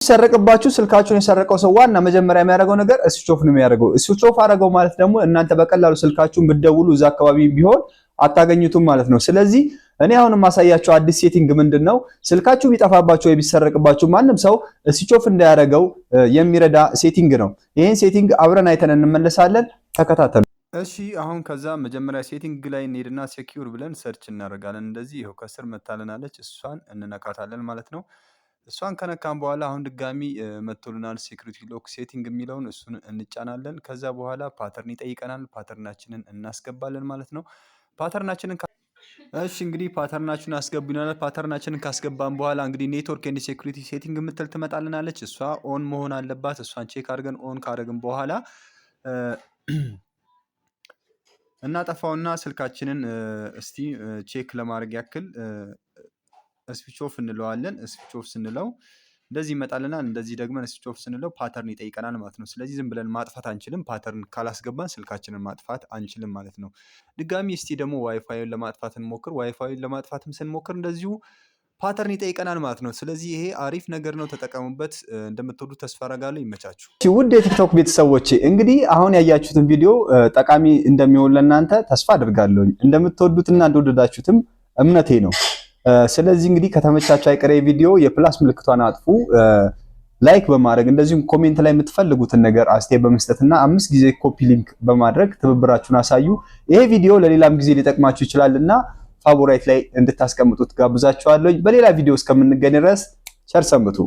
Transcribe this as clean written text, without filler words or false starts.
ሲሰረቅባችሁ ስልካችሁን የሰረቀው ሰው ዋና መጀመሪያ የሚያደርገው ነገር ስዊች ኦፍ ነው የሚያደርገው። ስዊች ኦፍ አደረገው ማለት ደግሞ እናንተ በቀላሉ ስልካችሁን ብትደውሉ እዛ አካባቢ ቢሆን አታገኙትም ማለት ነው። ስለዚህ እኔ አሁን ማሳያችሁ አዲስ ሴቲንግ ምንድነው ስልካችሁ ቢጠፋባችሁ ወይ ቢሰረቅባችሁ ማንም ሰው ስዊች ኦፍ እንዳያደርገው የሚረዳ ሴቲንግ ነው። ይሄን ሴቲንግ አብረን አይተን እንመለሳለን። ተከታተሉ። እሺ አሁን ከዛ መጀመሪያ ሴቲንግ ላይ እንሄድና ሴኪዩር ብለን ሰርች እናደርጋለን። እንደዚህ ይሄው ከስር መታለናለች፣ እሷን እንነካታለን ማለት ነው። እሷን ከነካን በኋላ አሁን ድጋሚ መጥቶልናል ሴኩሪቲ ሎክ ሴቲንግ የሚለውን እሱን እንጫናለን። ከዛ በኋላ ፓተርን ይጠይቀናል። ፓተርናችንን እናስገባለን ማለት ነው። ፓተርናችንን እሺ እንግዲህ ፓተርናችንን አስገቡናል። ፓተርናችንን ካስገባን በኋላ እንግዲህ ኔትወርክ ኤንድ ሴኩሪቲ ሴቲንግ የምትል ትመጣልናለች። እሷ ኦን መሆን አለባት። እሷን ቼክ አድርገን ኦን ካደረግን በኋላ እናጠፋውና ስልካችንን እስቲ ቼክ ለማድረግ ያክል ስዊች ኦፍ እንለዋለን። ስዊች ኦፍ ስንለው እንደዚህ ይመጣልናል። እንደዚህ ደግመን ስዊች ኦፍ ስንለው ፓተርን ይጠይቀናል ማለት ነው። ስለዚህ ዝም ብለን ማጥፋት አንችልም። ፓተርን ካላስገባን ስልካችንን ማጥፋት አንችልም ማለት ነው። ድጋሚ እስቲ ደግሞ ዋይፋይን ለማጥፋት እንሞክር። ዋይፋይን ለማጥፋትም ስንሞክር እንደዚሁ ፓተርን ይጠይቀናል ማለት ነው። ስለዚህ ይሄ አሪፍ ነገር ነው፣ ተጠቀሙበት። እንደምትወዱት ተስፋ አደርጋለሁ። ይመቻችሁ። ውድ የቲክቶክ ቤተሰቦቼ እንግዲህ አሁን ያያችሁትን ቪዲዮ ጠቃሚ እንደሚሆን ለእናንተ ተስፋ አደርጋለሁ። እንደምትወዱትና እንደወደዳችሁትም እምነቴ ነው። ስለዚህ እንግዲህ ከተመቻችሁ አይቀሬ ቪዲዮ የፕላስ ምልክቷን አጥፉ፣ ላይክ በማድረግ እንደዚሁም ኮሜንት ላይ የምትፈልጉትን ነገር አስተያየት በመስጠትና 5 ጊዜ ኮፒ ሊንክ በማድረግ ትብብራችሁን አሳዩ። ይሄ ቪዲዮ ለሌላም ጊዜ ሊጠቅማችሁ ይችላልና ፋቮራይት ላይ እንድታስቀምጡት ጋብዛችኋለሁ። በሌላ ቪዲዮ እስከምንገናኝ ድረስ ቸር ሰንብቱ።